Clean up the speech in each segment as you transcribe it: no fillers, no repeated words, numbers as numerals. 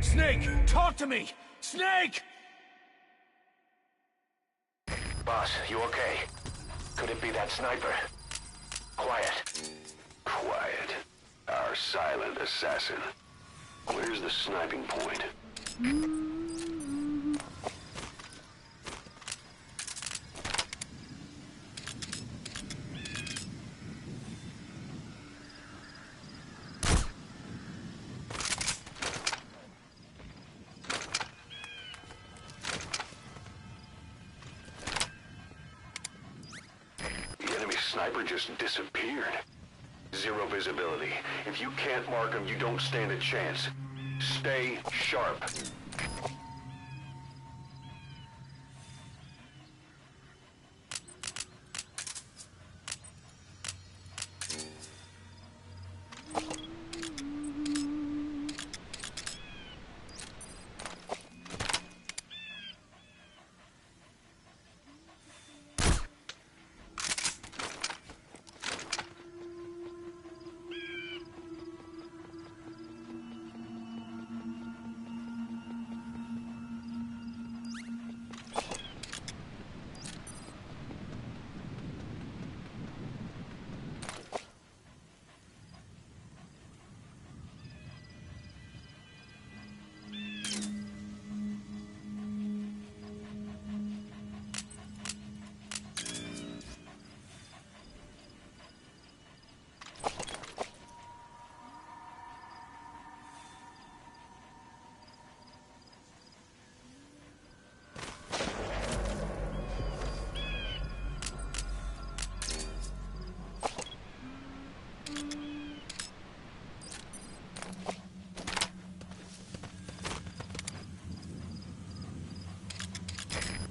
Snake, talk to me! Snake! Boss, you okay? Could it be that sniper? Quiet. Quiet. Our silent assassin. Where's the sniping point? The enemy sniper just disappeared. Zero visibility. If you can't mark him, you don't stand a chance. Stay sharp.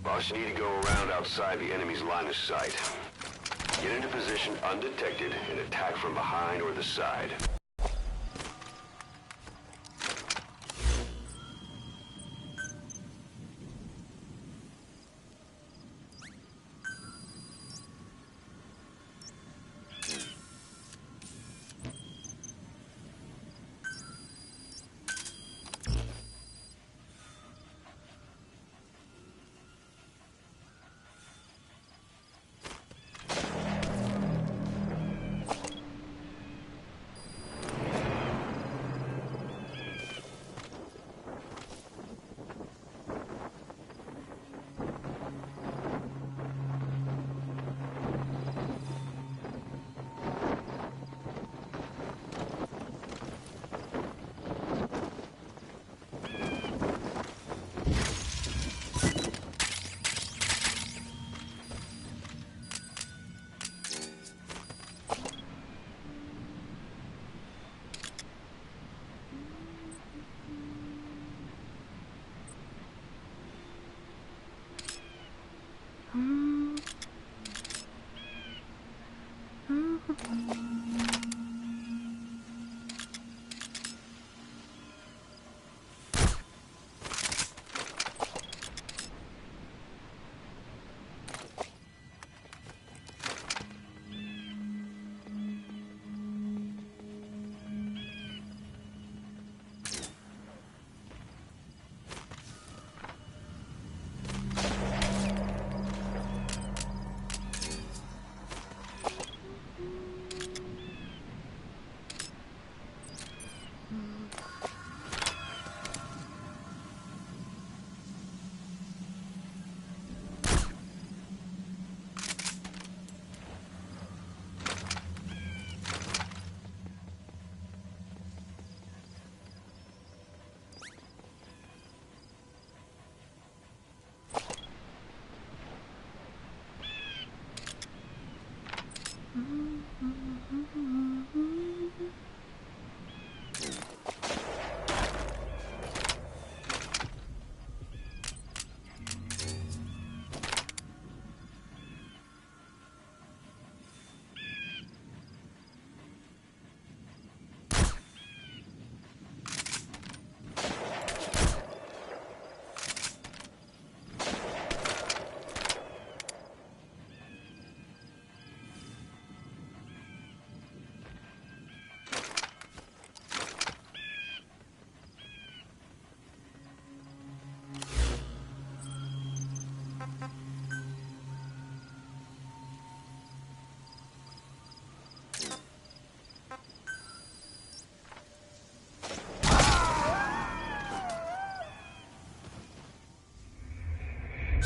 Boss, you need to go around outside the enemy's line of sight. Get into position undetected and attack from behind or the side.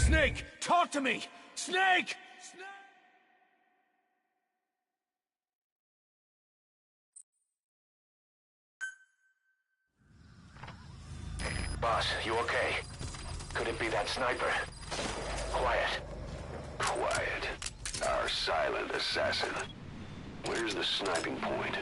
Snake, talk to me! Snake! Boss, you okay? Could it be that sniper? Quiet. Quiet. Our silent assassin. Where's the sniping point?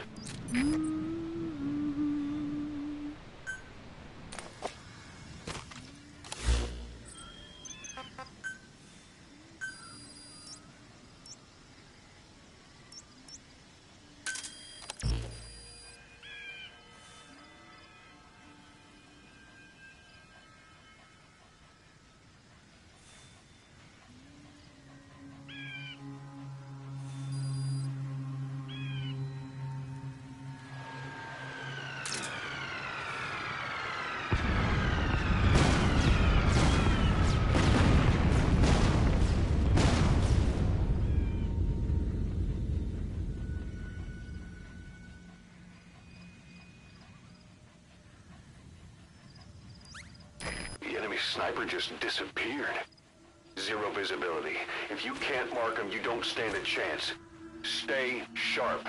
Sniper just disappeared. Zero visibility. If you can't mark him, you don't stand a chance. Stay sharp.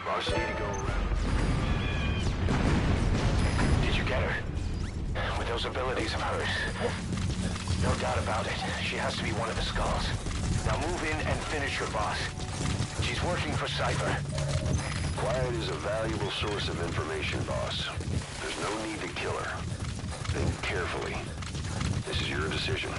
Boss, need to go around. Did you get her? With those abilities of hers? No doubt about it. She has to be one of the skulls. Now move in and finish her, boss. She's working for Cypher. Quiet is a valuable source of information, boss. There's no need to kill her. Think carefully. This is your decision.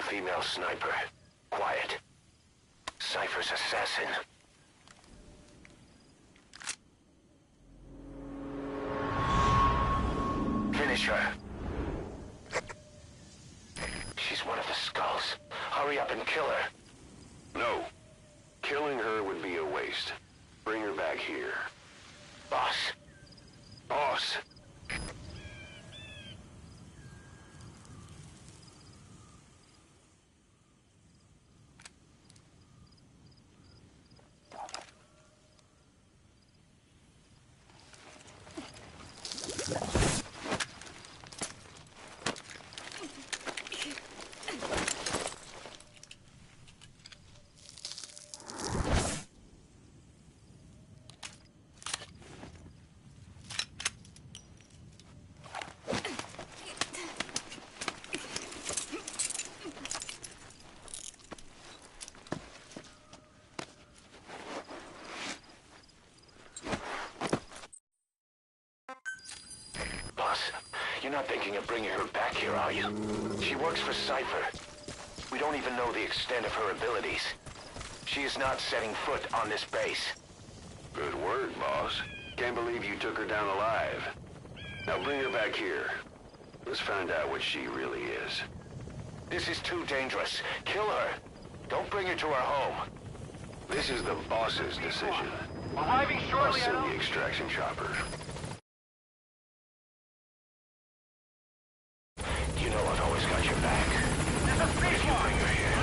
Female sniper. Quiet. Cypher's assassin. Finish her. She's one of the skulls. Hurry up and kill her. No. Killing her would be a waste. Bring her back here. Boss. Boss! You're not thinking of bringing her back here, are you? She works for Cypher. We don't even know the extent of her abilities. She is not setting foot on this base. Good word, boss. Can't believe you took her down alive. Now bring her back here. Let's find out what she really is. This is too dangerous. Kill her. Don't bring her to our home. This is the boss's decision. Arriving I'll shortly, send the extraction chopper. You know I've always got your back. There's a But if you bring her here,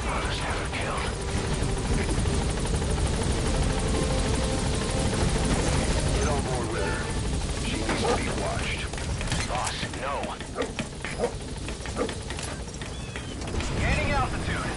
I'll just have her killed. Get on board with her. She needs to be watched. Boss, no. Gaining altitude.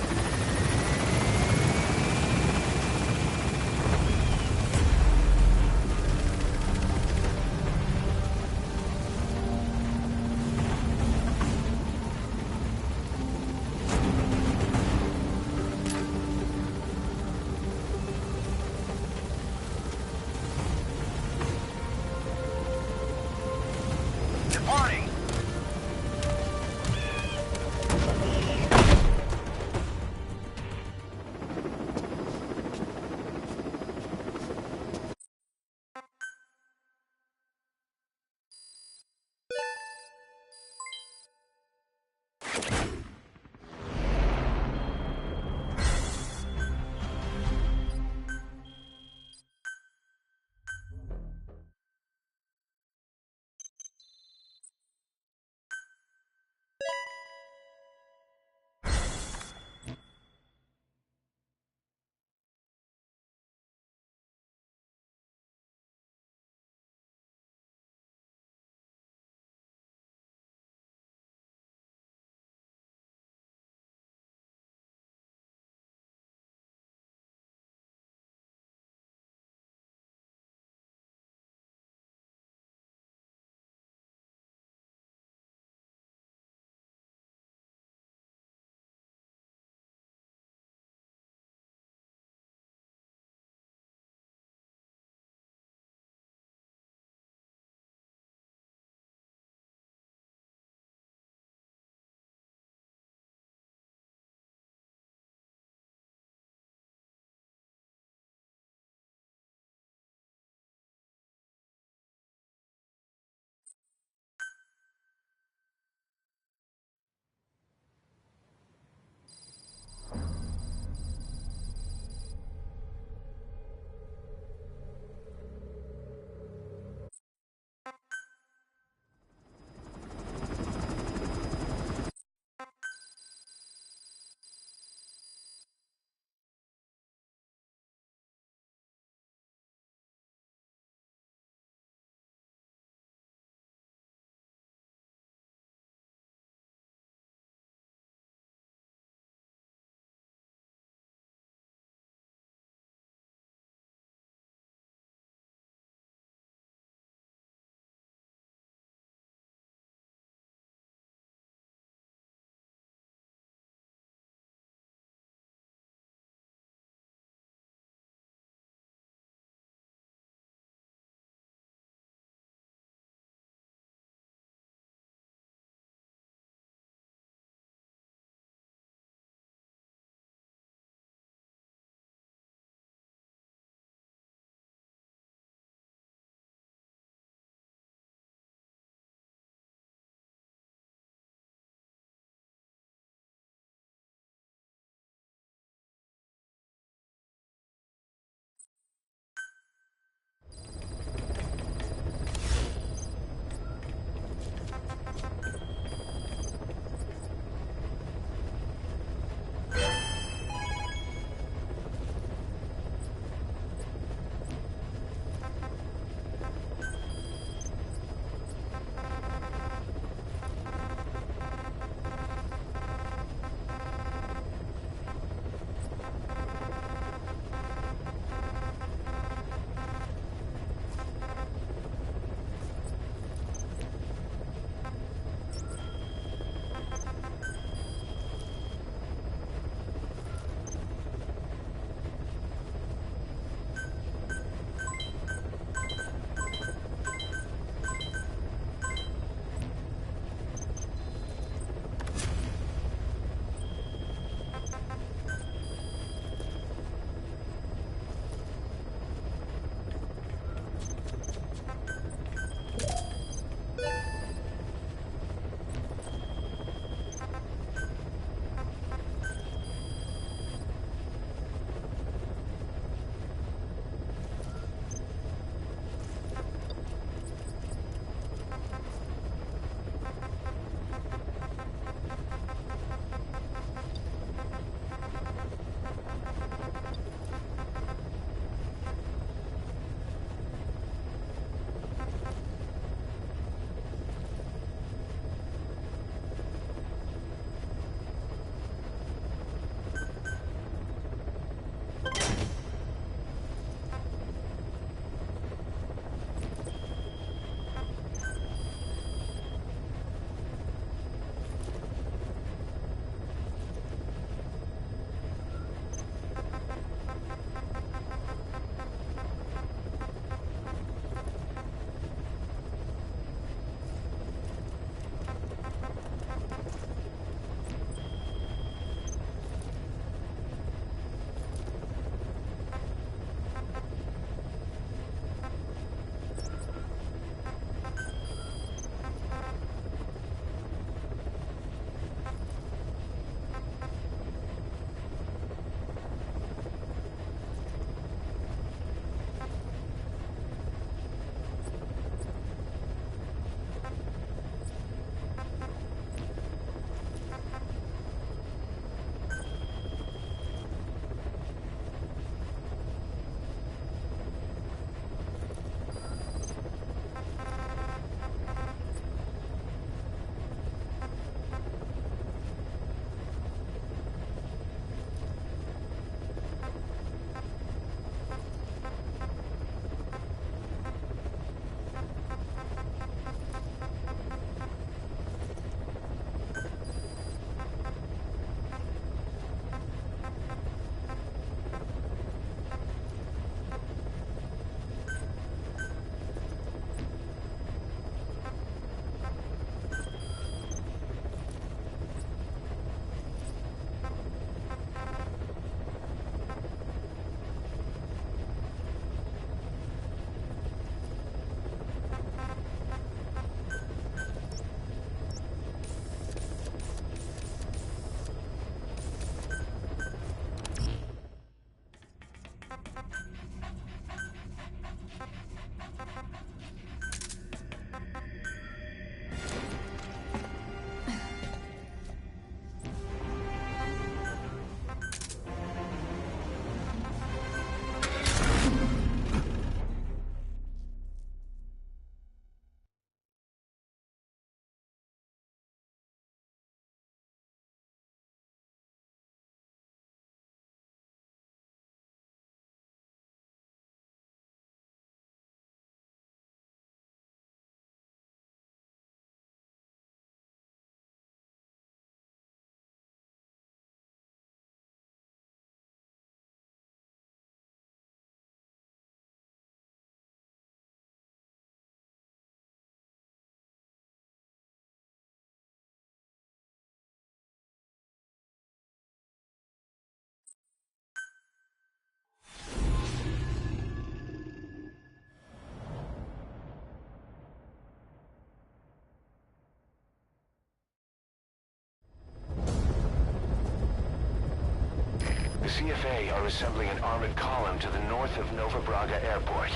CFA are assembling an armored column to the north of Nova Braga Airport.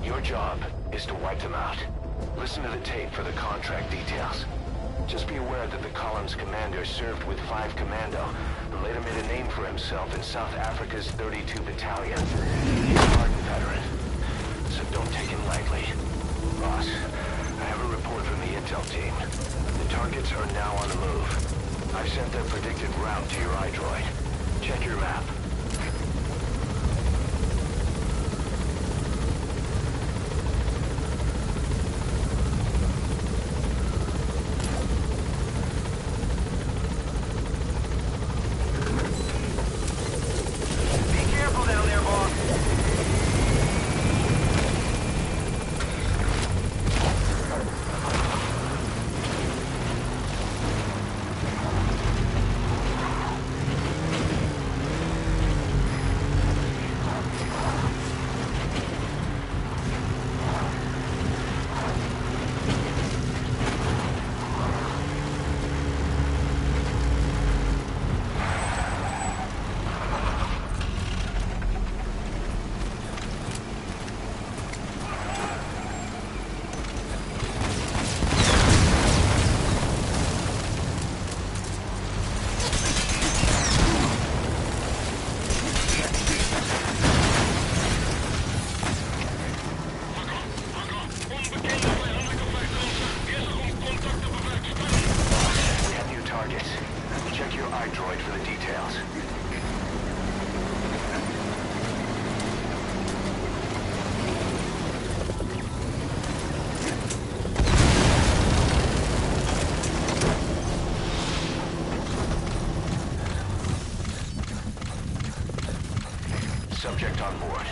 Your job is to wipe them out. Listen to the tape for the contract details. Just be aware that the column's commander served with 5 Commando and later made a name for himself in South Africa's 32 Battalion. He's a hardened veteran, so don't take him lightly. Boss, I have a report from the intel team. The targets are now on the move. I've sent their predicted route to your iDroid. Check your map. Be careful down there, boss. We have new targets. Check your iDroid for the details. Subject on board.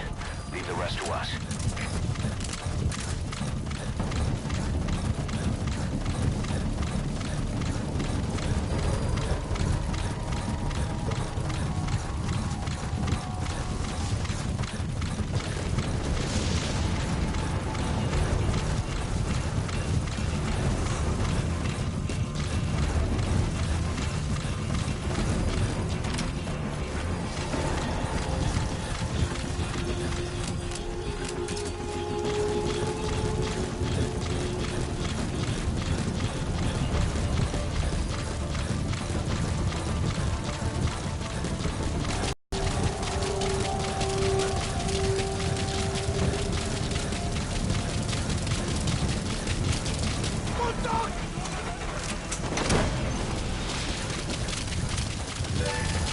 Leave the rest to us.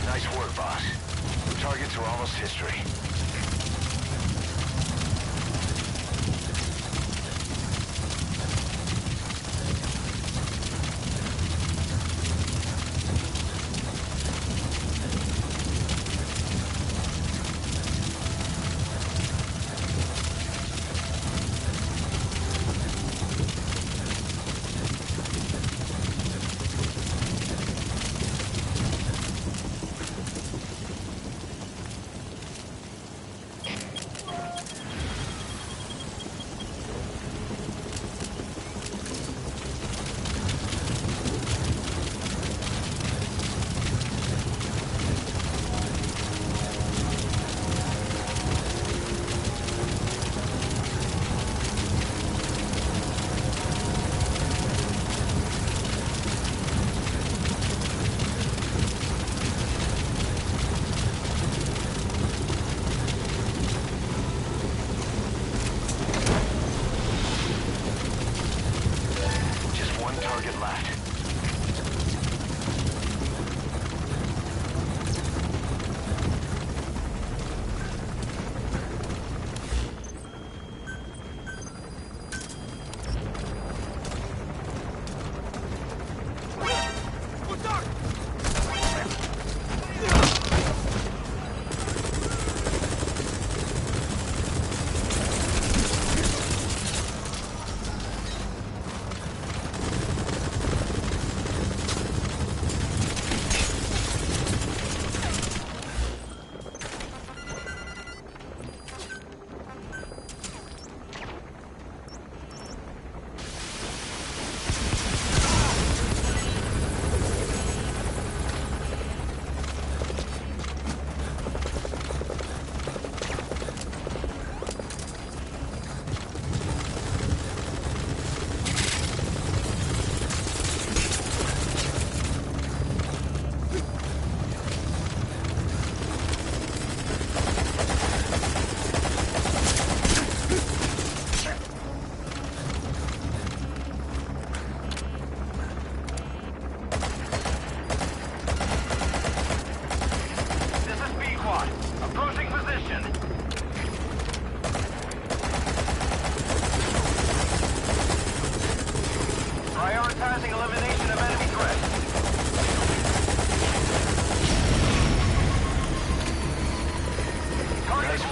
Nice work, boss. Targets are almost history.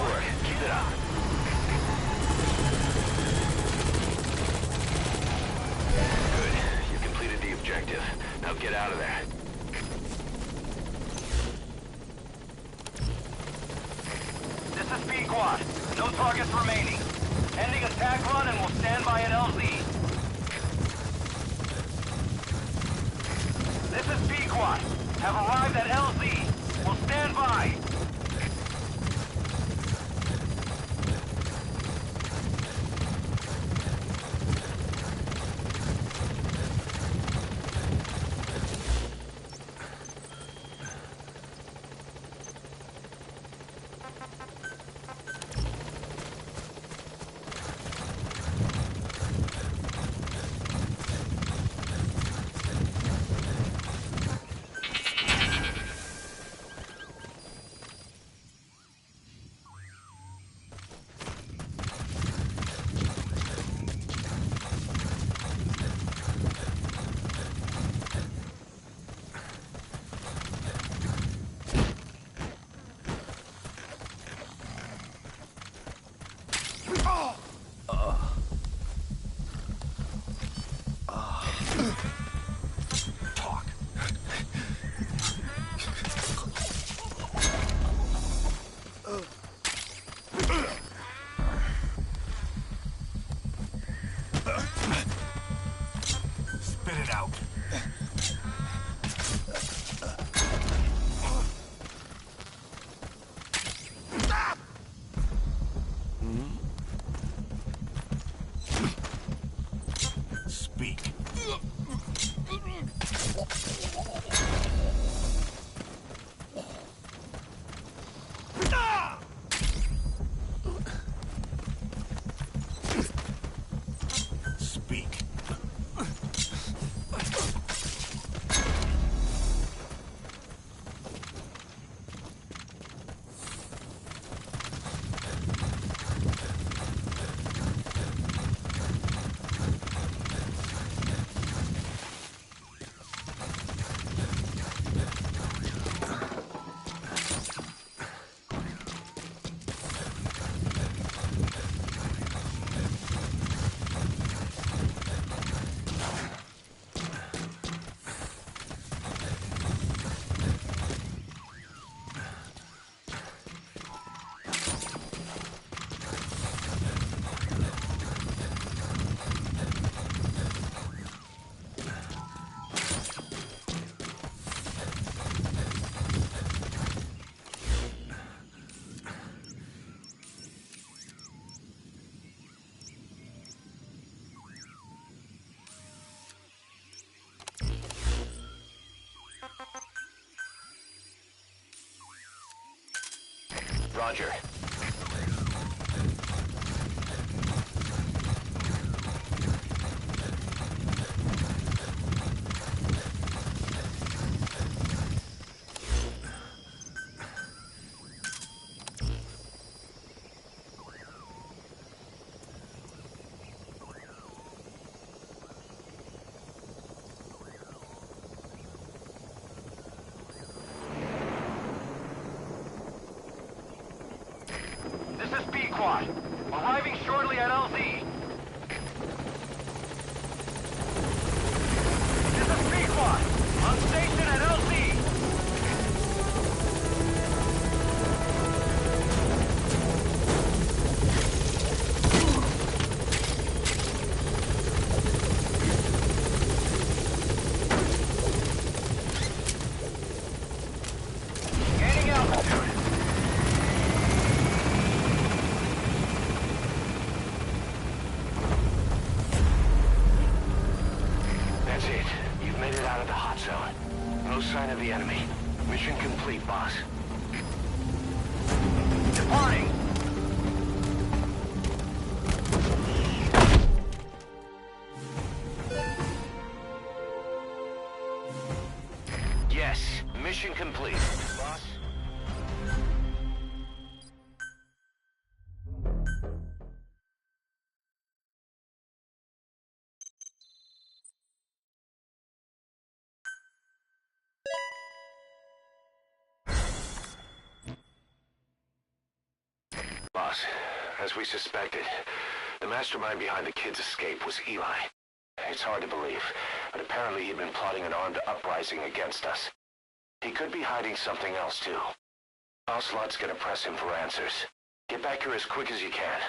work. Keep it up. Good. You completed the objective. Now get out of there. This is P-Quad. No targets remaining. Ending attack run and we'll stand by at LZ. This is P-Quad. Have arrived at LZ. We'll stand by. Spit it out. Speak. Speak. Roger. This is P-Quad. Arriving shortly at LZ. This is P-Quad. On station at LZ. Gaining altitude. That's it. You've made it out of the hot zone. No sign of the enemy. Mission complete, boss. Departing. Yes, mission complete, boss. as we suspected. The mastermind behind the kid's escape was Eli. It's hard to believe, but apparently he'd been plotting an armed uprising against us. He could be hiding something else, too. Ocelot's gonna press him for answers. Get back here as quick as you can.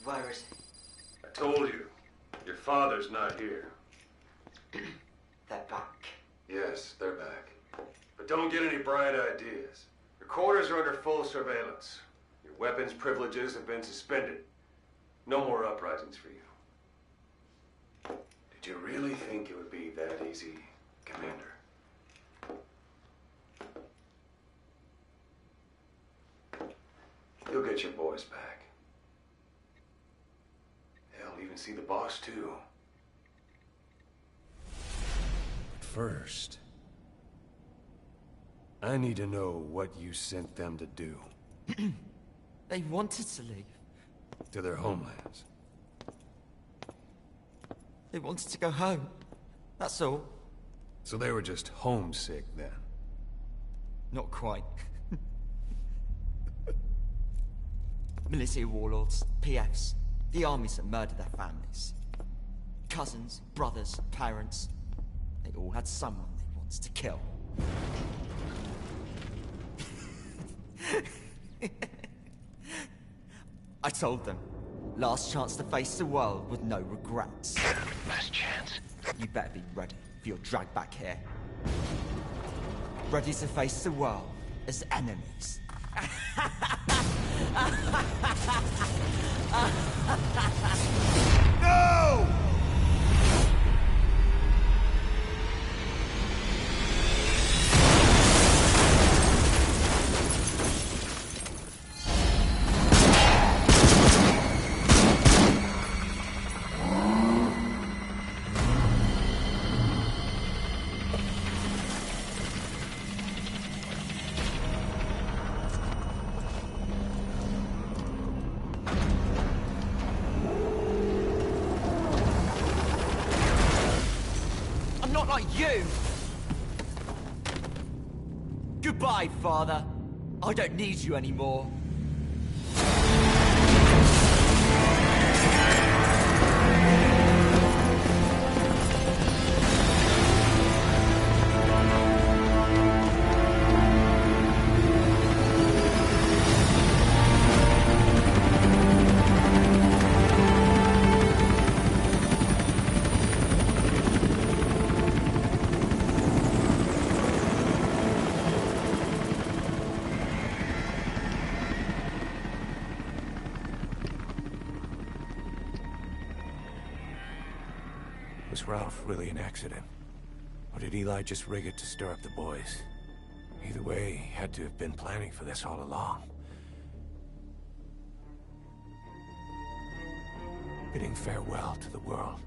Where is I told you, your father's not here. he? They're back. Yes, they're back. But don't get any bright ideas. Your quarters are under full surveillance. Your weapons privileges have been suspended. No more uprisings for you. Did you really think it would be that easy, Commander? You'll get your boys back. Hell, even see the boss, too. But first, I need to know what you sent them to do. They wanted to leave. To their homelands. They wanted to go home. That's all. So they were just homesick, then? Not quite. Militia warlords, PFs, the armies that murdered their families. Cousins, brothers, parents. They all had someone they wanted to kill. I told them, last chance to face the world with no regrets. Last chance. You better be ready for your drag back here. Ready to face the world as enemies. No! Not like you! Goodbye, Father. I don't need you anymore. Was Ralph really an accident? Or did Eli just rig it to stir up the boys? Either way, he had to have been planning for this all along. Bidding farewell to the world.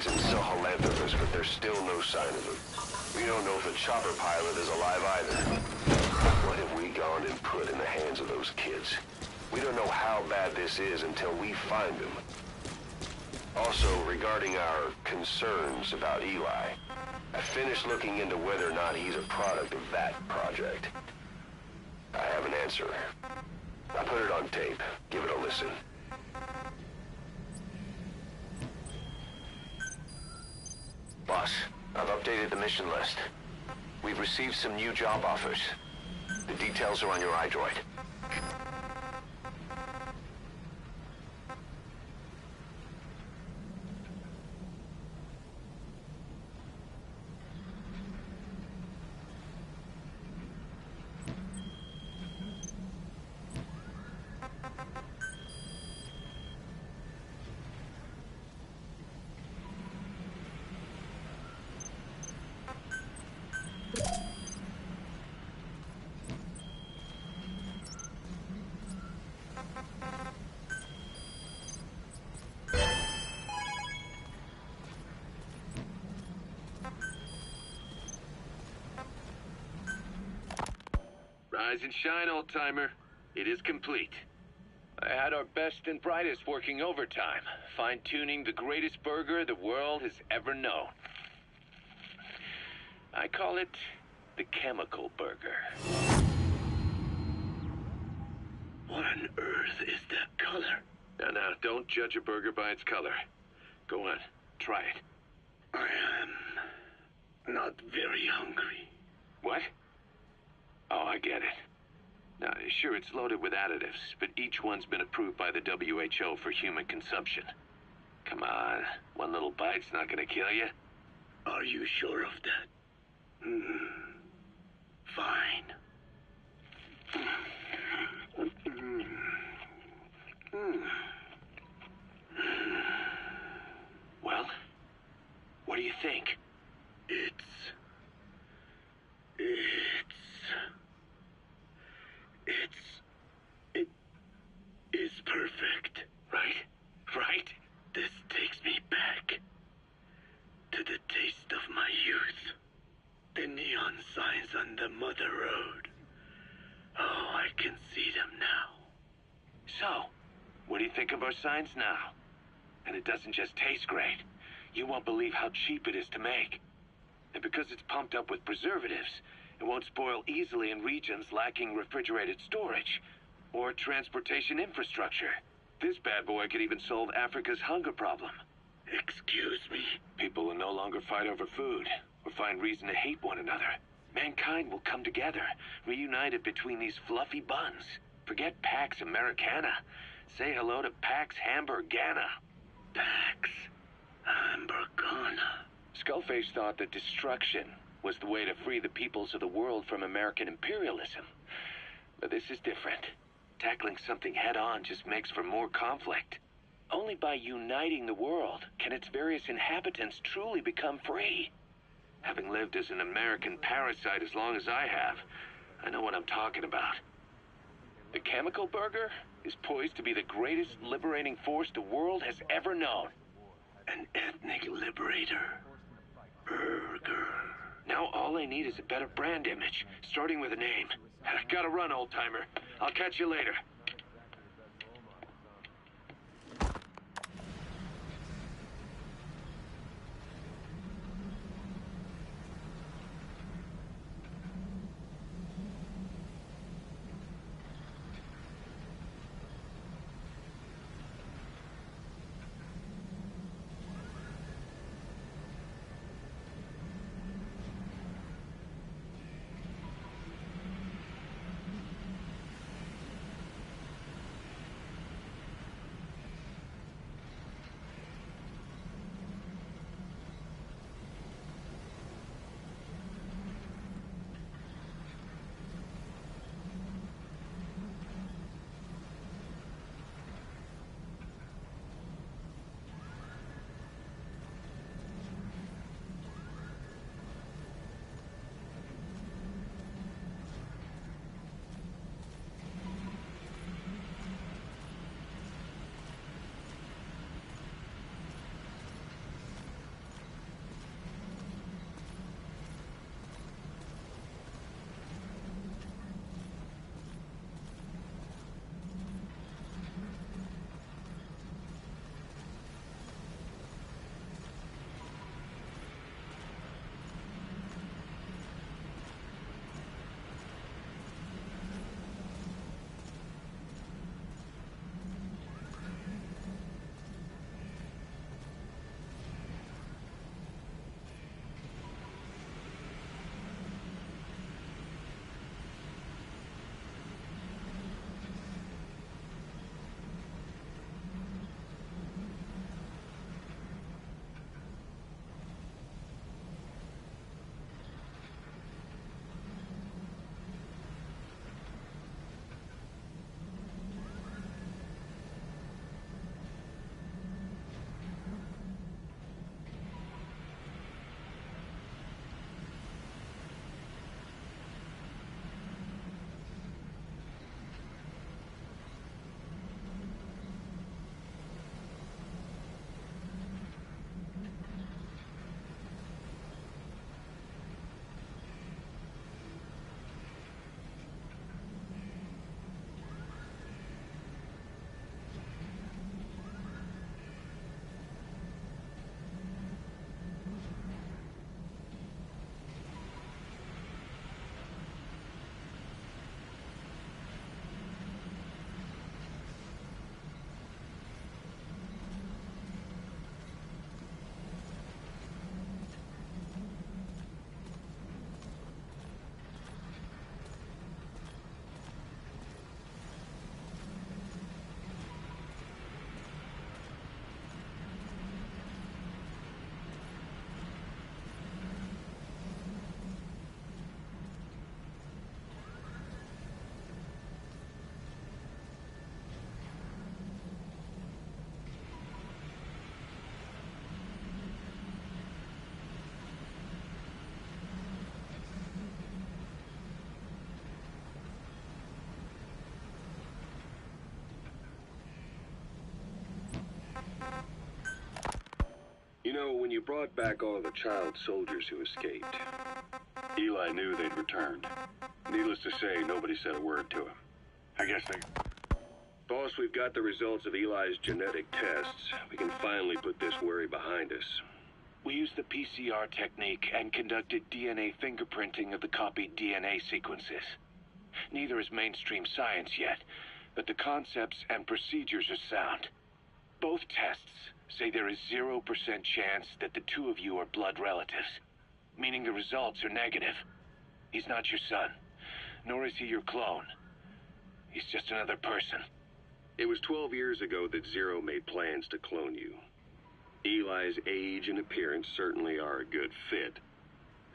kids in Sahelanthropus, but there's still no sign of them. We don't know if the chopper pilot is alive either. What have we gone and put in the hands of those kids? We don't know how bad this is until we find them. Also, regarding our concerns about Eli, I finished looking into whether or not he's a product of that project. I have an answer. I put it on tape. Give it a listen. Boss, I've updated the mission list. We've received some new job offers. The details are on your iDroid. Rise and shine, old-timer. It is complete. I had our best and brightest working overtime, fine-tuning the greatest burger the world has ever known. I call it the chemical burger. What on earth is that color? Now, don't judge a burger by its color. Go on, try it. I am not very hungry. What? Oh, I get it. Now, sure, it's loaded with additives, but each one's been approved by the WHO for human consumption. Come on, one little bite's not gonna kill you. Are you sure of that? Fine. Well, what do you think? It is perfect. Right? This takes me back to the taste of my youth. The neon signs on the Mother Road. Oh, I can see them now. So, what do you think of our signs now? And it doesn't just taste great. You won't believe how cheap it is to make. And because it's pumped up with preservatives, it won't spoil easily in regions lacking refrigerated storage or transportation infrastructure. This bad boy could even solve Africa's hunger problem. Excuse me? People will no longer fight over food or find reason to hate one another. Mankind will come together, reunited between these fluffy buns. Forget Pax Americana. Say hello to Pax Hamburgana. Pax Hamburgana. Skullface thought that destruction was the way to free the peoples of the world from American imperialism. But this is different. Tackling something head-on just makes for more conflict. Only by uniting the world can its various inhabitants truly become free. Having lived as an American parasite as long as I have, I know what I'm talking about. The chemical burger is poised to be the greatest liberating force the world has ever known. An ethnic liberator. Burger. Now all I need is a better brand image, starting with a name. Gotta run, old-timer. I'll catch you later. You know, when you brought back all the child soldiers who escaped, Eli knew they'd returned. Needless to say, nobody said a word to him. I guess they... Boss, we've got the results of Eli's genetic tests. We can finally put this worry behind us. We used the PCR technique and conducted DNA fingerprinting of the copied DNA sequences. Neither is mainstream science yet, but the concepts and procedures are sound. Both tests say there is 0% chance that the two of you are blood relatives, meaning the results are negative. He's not your son, nor is he your clone. He's just another person. It was 12 years ago that Zero made plans to clone you. Eli's age and appearance certainly are a good fit.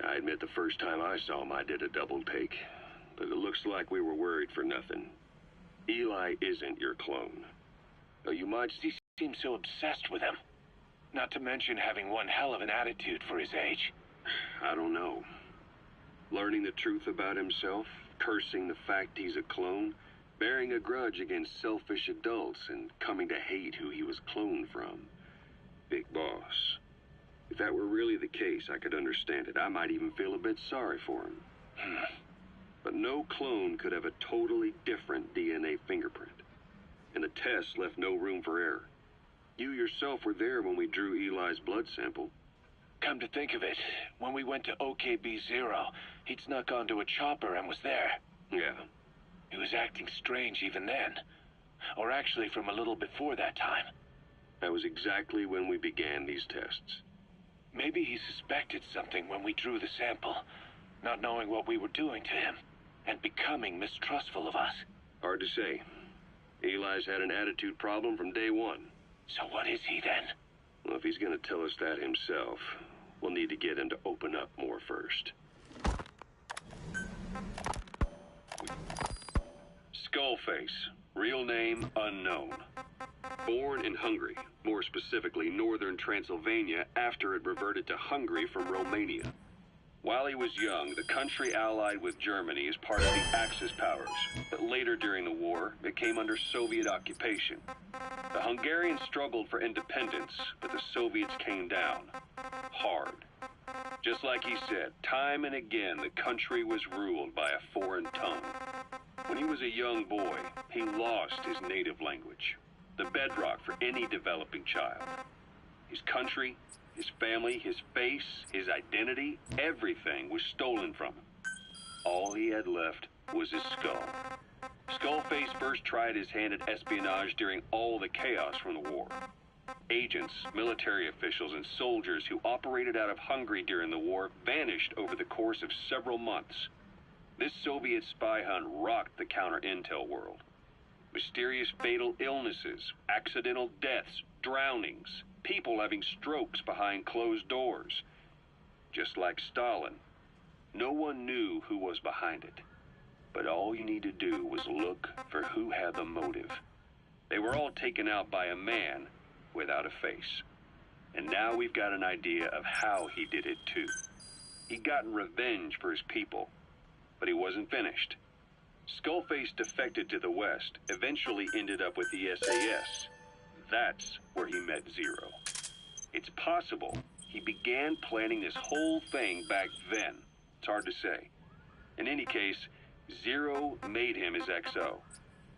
I admit the first time I saw him, I did a double take. But it looks like we were worried for nothing. Eli isn't your clone. Though you might seem so obsessed with him. Not to mention having one hell of an attitude for his age. I don't know. Learning the truth about himself, cursing the fact he's a clone, bearing a grudge against selfish adults, and coming to hate who he was cloned from. Big boss. If that were really the case, I could understand it. I might even feel a bit sorry for him. But no clone could have a totally different DNA fingerprint. And the test left no room for error. You yourself were there when we drew Eli's blood sample. Come to think of it, when we went to OKB-0, he'd snuck onto a chopper and was there. Yeah. He was acting strange even then. Or actually from a little before that time. That was exactly when we began these tests. Maybe he suspected something when we drew the sample, not knowing what we were doing to him, and becoming mistrustful of us. Hard to say. Eli's had an attitude problem from day one. So what is he then? Well, if he's gonna tell us that himself, we'll need to get him to open up more first. Skullface, real name unknown. Born in Hungary, more specifically northern Transylvania, after it reverted to Hungary from Romania. While he was young, the country allied with Germany as part of the Axis powers, but later during the war, it came under Soviet occupation. The Hungarians struggled for independence, but the Soviets came down. Hard. Just like he said, time and again the country was ruled by a foreign tongue. When he was a young boy, he lost his native language, the bedrock for any developing child. His country, his family, his face, his identity, everything was stolen from him. All he had left was his skull. Skullface first tried his hand at espionage during all the chaos from the war. Agents, military officials, and soldiers who operated out of Hungary during the war vanished over the course of several months. This Soviet spy hunt rocked the counter-intel world. Mysterious fatal illnesses, accidental deaths, drownings, people having strokes behind closed doors. Just like Stalin, no one knew who was behind it. But all you need to do was look for who had the motive. They were all taken out by a man without a face. And now we've got an idea of how he did it too. He'd gotten revenge for his people, but he wasn't finished. Skullface defected to the West, eventually ended up with the SAS. That's where he met Zero. It's possible he began planning this whole thing back then. It's hard to say. In any case, Zero made him his XO.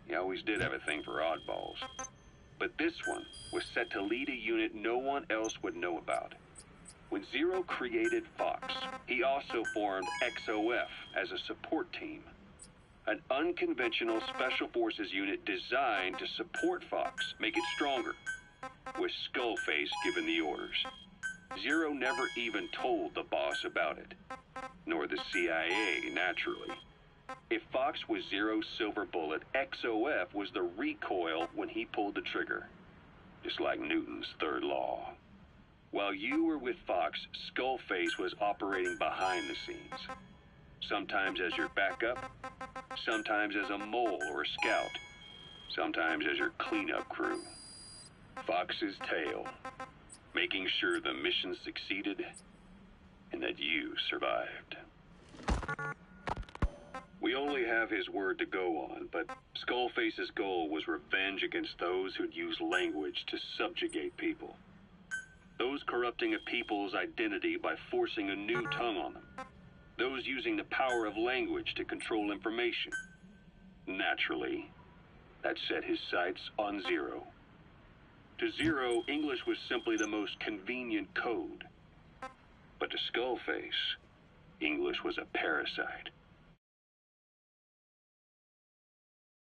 He always did have a thing for oddballs. But this one was set to lead a unit no one else would know about. When Zero created Fox, he also formed XOF as a support team. An unconventional special forces unit designed to support Fox, make it stronger, with Skullface given the orders. Zero never even told the boss about it, nor the CIA, naturally. If Fox was Zero's silver bullet, XOF was the recoil when he pulled the trigger, just like Newton's third law. While you were with Fox, Skullface was operating behind the scenes. Sometimes as your backup, sometimes as a mole or a scout, sometimes as your cleanup crew. Fox's tail, making sure the mission succeeded and that you survived. We only have his word to go on, but Skullface's goal was revenge against those who'd use language to subjugate people. Those corrupting a people's identity by forcing a new tongue on them. Those using the power of language to control information. Naturally, that set his sights on Zero. To Zero, English was simply the most convenient code. But to Skullface, English was a parasite.